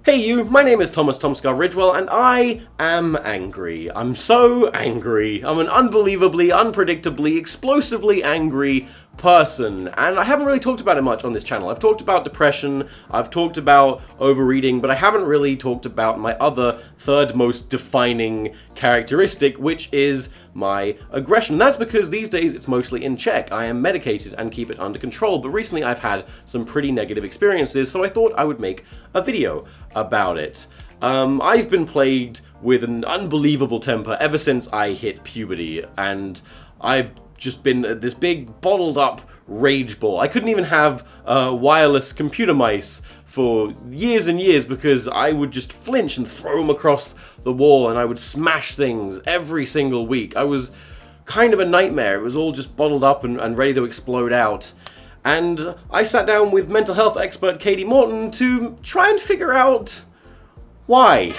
Hey you, my name is TomSka Ridgewell and I am angry. I'm so angry. I'm an unbelievably, unpredictably, explosively angry person, and I haven't really talked about it much on this channel. I've talked about depression, I've talked about overeating, but I haven't really talked about my other third most defining characteristic, which is my aggression. That's because these days it's mostly in check. I am medicated and keep it under control, but recently I've had some pretty negative experiences, so I thought I would make a video about it. I've been plagued with an unbelievable temper ever since I hit puberty, and I've just been this big bottled up rage ball. I couldn't even have wireless computer mice for years and years because I would just flinch and throw them across the wall, and I would smash things every single week. I was kind of a nightmare. It was all just bottled up and ready to explode out. And I sat down with mental health expert Kati Morton to try and figure out why.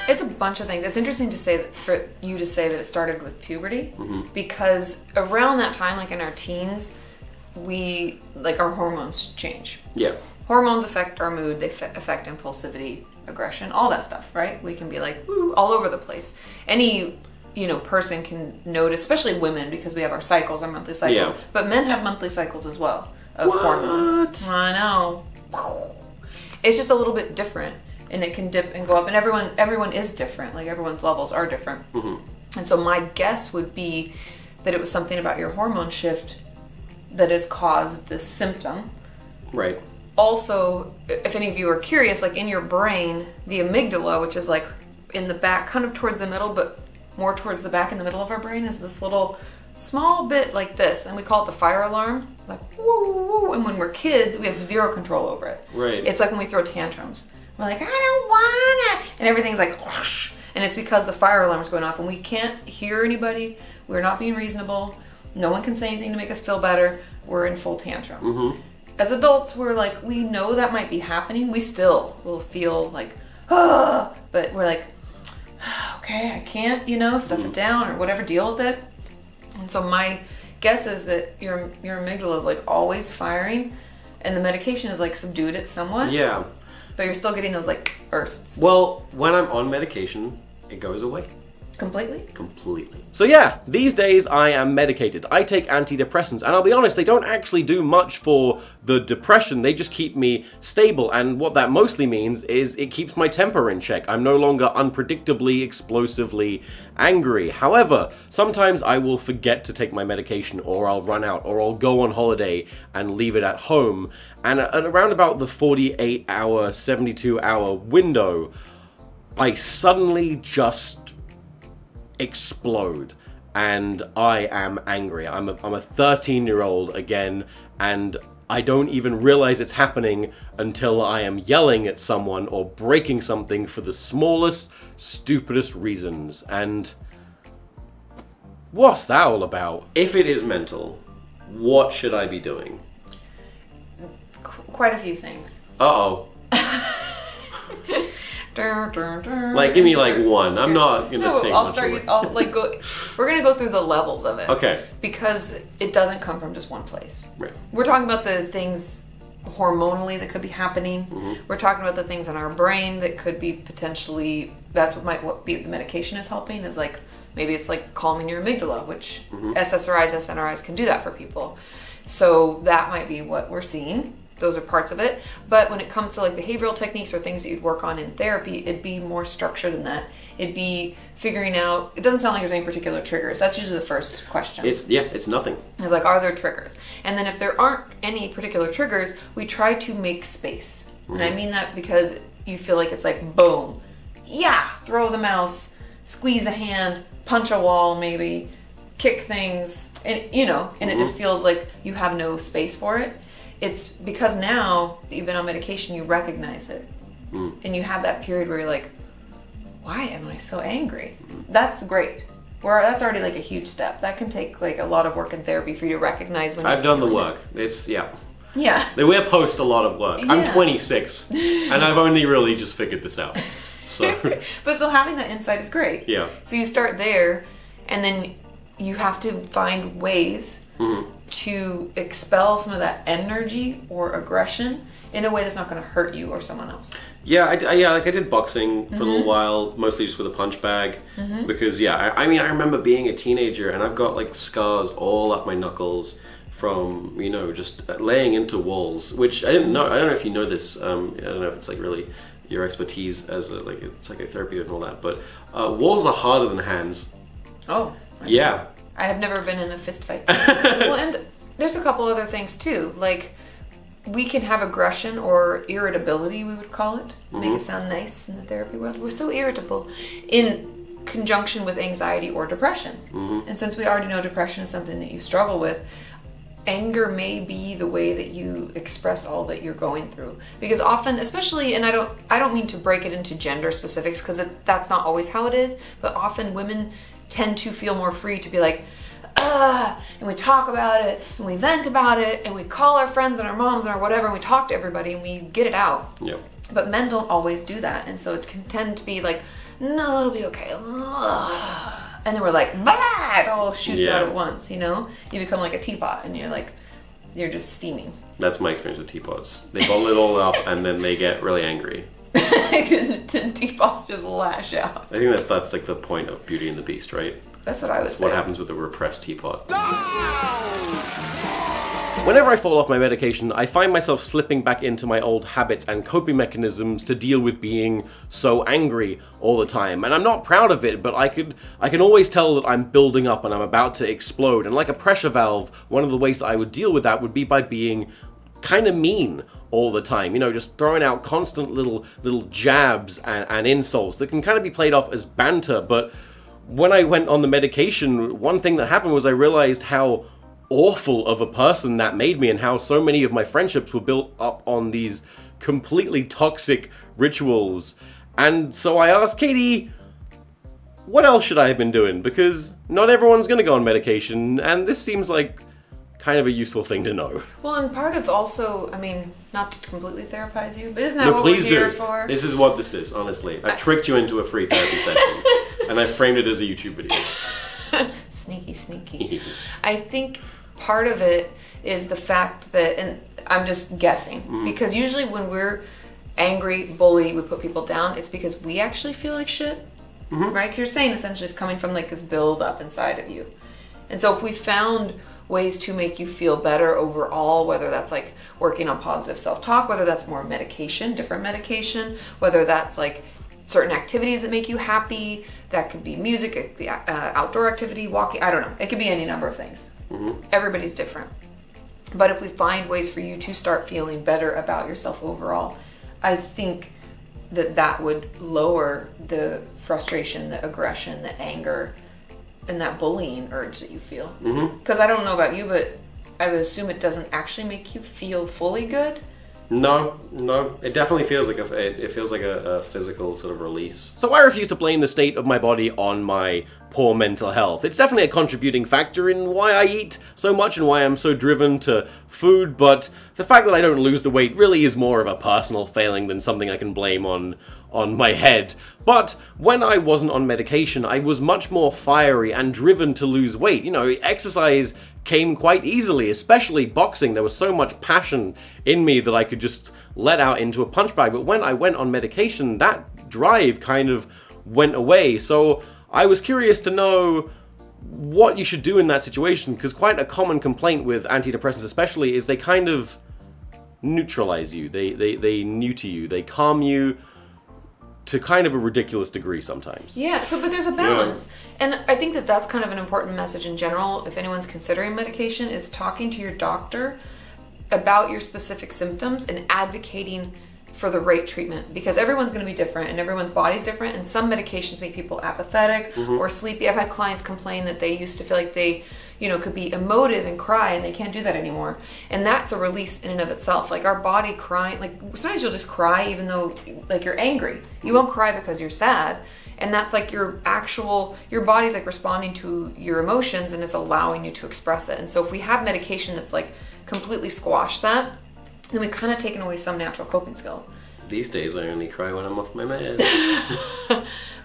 It's a bunch of things. It's interesting to say that, for you to say that it started with puberty, because around that time, like in our teens, our hormones change. Yeah. Hormones affect our mood, they affect impulsivity, aggression, all that stuff, right? We can be like, woo, all over the place. Any, person can notice, especially women, because we have our cycles, our monthly cycles. Yeah. But men have monthly cycles as well of hormones. I know. It's just a little bit different. And it can dip and go up, and everyone is different. Like, everyone's levels are different. And so my guess would be that it was something about your hormone shift that has caused this symptom. Right. Also, if any of you are curious, like in your brain, the amygdala, which is like in the back, kind of towards the middle, but more towards the back in the middle of our brain, is this little small bit like this, and we call it the fire alarm. It's like, woo, woo, and when we're kids, we have zero control over it. Right. It's like when we throw tantrums. We're like, I don't wanna, and everything's like, whoosh, and it's because the fire alarm is going off, and we can't hear anybody. We're not being reasonable. No one can say anything to make us feel better. We're in full tantrum. As adults, we're like, we know that might be happening. We still will feel like, ah, but we're like, okay, I can't, stuff it down or whatever, deal with it. And so my guess is that your amygdala is like always firing, and the medication is like subdued it somewhat. Yeah. But you're still getting those like bursts. Well, when I'm on medication, it goes away. Completely? Completely. So yeah, these days I am medicated. I take antidepressants, and I'll be honest, they don't actually do much for the depression. They just keep me stable, and what that mostly means is it keeps my temper in check. I'm no longer unpredictably, explosively angry. However, sometimes I will forget to take my medication, or I'll run out, or I'll go on holiday and leave it at home. And at around about the 48-hour, 72-hour window, I suddenly just explode, and I am angry. I'm a 13-year-old again, and I don't even realize it's happening until I am yelling at someone or breaking something for the smallest, stupidest reasons. And what's that all about? If it is mental, what should I be doing? Quite a few things. Uh-oh. Like, give me like one. I'm not gonna take much away. We're gonna go through the levels of it. Okay. Because it doesn't come from just one place. Right. We're talking about the things hormonally that could be happening. We're talking about the things in our brain that could be potentially, that's what the medication is helping, is like, maybe it's like calming your amygdala, which SSRIs, SNRIs can do that for people. So that might be what we're seeing. Those are parts of it. But when it comes to like behavioral techniques or things that you'd work on in therapy, it'd be more structured than that. It'd be figuring out, it doesn't sound like there's any particular triggers. That's usually the first question. It's nothing. It's like, are there triggers? And then if there aren't any particular triggers, we try to make space. And I mean that because you feel like it's like, boom, yeah, throw the mouse, squeeze a hand, punch a wall maybe, kick things, and and it just feels like you have no space for it. It's because now that you've been on medication, you recognize it. And you have that period where you're like, why am I so angry? That's great. That's already like a huge step. That can take like a lot of work in therapy for you to recognize when I've done the work. Yeah. We're post a lot of work. Yeah. I'm 26, and I've only really just figured this out. So. But so having that insight is great. Yeah. So you start there, and then you have to find ways to expel some of that energy or aggression in a way that's not going to hurt you or someone else. Yeah, I did boxing for a little while, mostly just with a punch bag, because I mean, I remember being a teenager, and I've got like scars all up my knuckles from, you know, just laying into walls, which I didn't know. I don't know if you know this. I don't know if it's like really your expertise as a psychotherapy and all that, but walls are harder than hands. Oh. Yeah. I have never been in a fist fight. Well, and there's a couple other things too. Like, we can have aggression or irritability, we would call it. Make it sound nice in the therapy world. We're so irritable in conjunction with anxiety or depression. And since we already know depression is something that you struggle with, anger may be the way that you express all that you're going through. Because often, especially, and I don't mean to break it into gender specifics, because that's not always how it is, but often women tend to feel more free to be like, and we talk about it, and we vent about it, and we call our friends and our moms and our whatever, and we talk to everybody, and we get it out. Yep. But men don't always do that, and so it can tend to be like, no, it'll be okay. And then we're like, bah! It all shoots out at once, you know? You become like a teapot, and you're just steaming. That's my experience with teapots. They bottle it all up, and then they get really angry. And teapots just lash out. I think that's like the point of Beauty and the Beast, right? That's what I would say. What happens with a repressed teapot. Whenever I fall off my medication, I find myself slipping back into my old habits and coping mechanisms to deal with being so angry all the time. And I'm not proud of it, but I can always tell that I'm building up and I'm about to explode. And like a pressure valve, one of the ways that I would deal with that would be by being kind of mean all the time, you know, just throwing out constant little jabs and insults that can kind of be played off as banter. But when I went on the medication, one thing that happened was I realized how awful of a person that made me, and how so many of my friendships were built up on these completely toxic rituals. And so I asked Katie, what else should I have been doing? Because not everyone's gonna go on medication, and this seems like kind of a useful thing to know. Well, and part of also, I mean, not to completely therapize you, but isn't that what we're here for? This is what this is, honestly. I tricked you into a free therapy session, and I framed it as a YouTube video. Sneaky, sneaky. I think part of it is the fact that, and I'm just guessing, because usually when we're angry, bully, we put people down, it's because we actually feel like shit, right? 'Cause you're saying essentially it's coming from like this build up inside of you. And so if we found ways to make you feel better overall, whether that's like working on positive self-talk, whether that's more medication, different medication, whether that's like certain activities that make you happy, that could be music, it could be outdoor activity, walking, I don't know, it could be any number of things. Everybody's different. But if we find ways for you to start feeling better about yourself overall, I think that would lower the frustration, the aggression, the anger, and that bullying urge that you feel. Because I don't know about you, but I would assume it doesn't actually make you feel fully good. No, it definitely feels like a physical sort of release. So I refuse to blame the state of my body on my poor mental health. It's definitely a contributing factor in why I eat so much and why I'm so driven to food, but the fact that I don't lose the weight really is more of a personal failing than something I can blame on my head. But when I wasn't on medication, I was much more fiery and driven to lose weight. You know, exercise came quite easily, especially boxing. There was so much passion in me that I could just let out into a punch bag. But when I went on medication, that drive kind of went away. So I was curious to know what you should do in that situation, because quite a common complaint with antidepressants especially is they kind of neutralize you. They neuter you. They calm you to kind of a ridiculous degree sometimes. Yeah, but there's a balance. Yeah. And I think that's kind of an important message in general, if anyone's considering medication, is talking to your doctor about your specific symptoms and advocating for the right treatment, because everyone's going to be different and everyone's body's different, and some medications make people apathetic or sleepy. I've had clients complain that they used to feel like they, you know, could be emotive and cry, and they can't do that anymore. And that's a release in and of itself. Like our body crying, like sometimes you'll just cry even though like you're angry. You won't cry because you're sad. And that's like your body's like responding to your emotions, and it's allowing you to express it. And so if we have medication that's like completely squash that, then we've kind of taken away some natural coping skills. These days I only cry when I'm off my meds.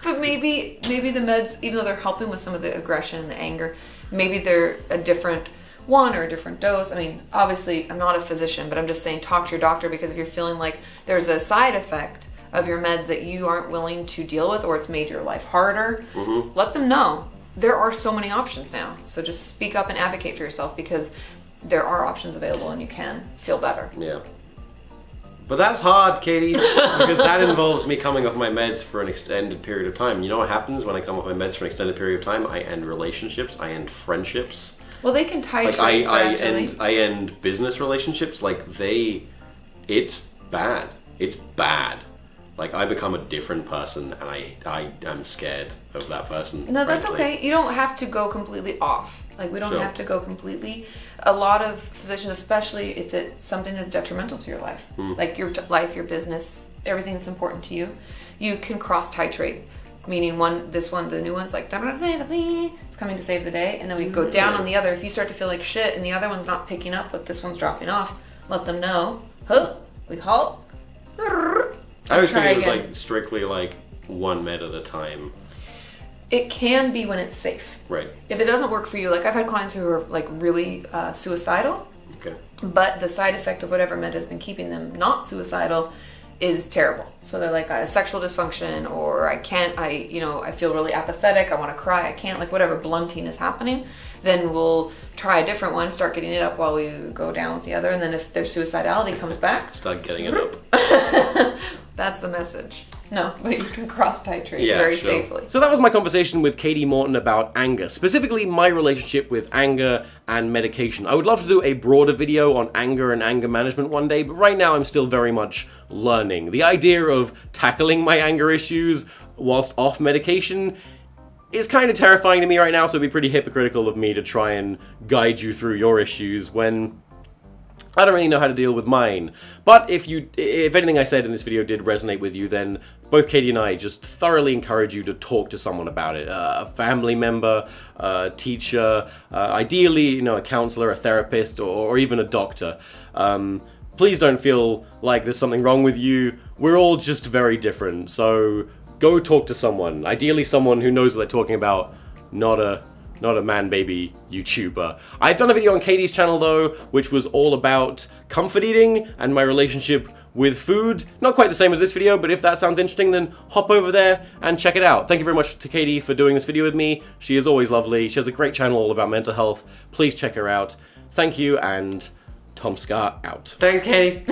But maybe the meds, even though they're helping with some of the aggression and the anger, maybe they're a different one or a different dose. I mean, obviously I'm not a physician, but I'm just saying talk to your doctor, because if you're feeling like there's a side effect of your meds that you aren't willing to deal with, or it's made your life harder, Mm-hmm. let them know. There are so many options now. So just speak up and advocate for yourself, because there are options available and you can feel better. Yeah. But that's hard, Katie, because that involves me coming off my meds for an extended period of time. You know what happens when I come off my meds for an extended period of time? I end relationships, I end friendships. Well, they can titrate Like I end business relationships. Like it's bad. It's bad. Like I become a different person, and I am scared of that person. No, that's frankly. okay. You don't have to go completely off. Like, we don't Sure. have to go completely. A lot of physicians, especially if it's something that's detrimental to your life, like your life, your business, everything that's important to you, you can cross titrate. Meaning the new one's like, it's coming to save the day, and then we go down on the other. If you start to feel like shit and the other one's not picking up, but this one's dropping off, let them know. Huh, we halt. I always think it was again. like strictly like one med at a time. It can be when it's safe. Right. If it doesn't work for you, like I've had clients who are like really suicidal, Okay. but the side effect of whatever med has been keeping them not suicidal is terrible. So they're like, I have sexual dysfunction, or I feel really apathetic, I want to cry, I can't, like whatever blunting is happening. Then we'll try a different one, start getting it up while we go down with the other, and then if their suicidality comes back, Start getting it up. that's the message. No, but you can cross titrate very safely. So that was my conversation with Kati Morton about anger, specifically my relationship with anger and medication. I would love to do a broader video on anger and anger management one day, but right now I'm still very much learning. The idea of tackling my anger issues whilst off medication is kind of terrifying to me right now, so it'd be pretty hypocritical of me to try and guide you through your issues when I don't really know how to deal with mine. But if anything I said in this video did resonate with you, then both Katie and I just thoroughly encourage you to talk to someone about it. A family member, a teacher, ideally, a counselor, a therapist, or even a doctor. Please don't feel like there's something wrong with you. We're all just very different. So go talk to someone. Ideally someone who knows what they're talking about, not a man-baby YouTuber. I've done a video on Katie's channel though, which was all about comfort eating and my relationship with food. Not quite the same as this video, but if that sounds interesting, then hop over there and check it out. Thank you very much to Katie for doing this video with me. She is always lovely. She has a great channel all about mental health. Please check her out. Thank you, and TomSka out. Thanks, Katie.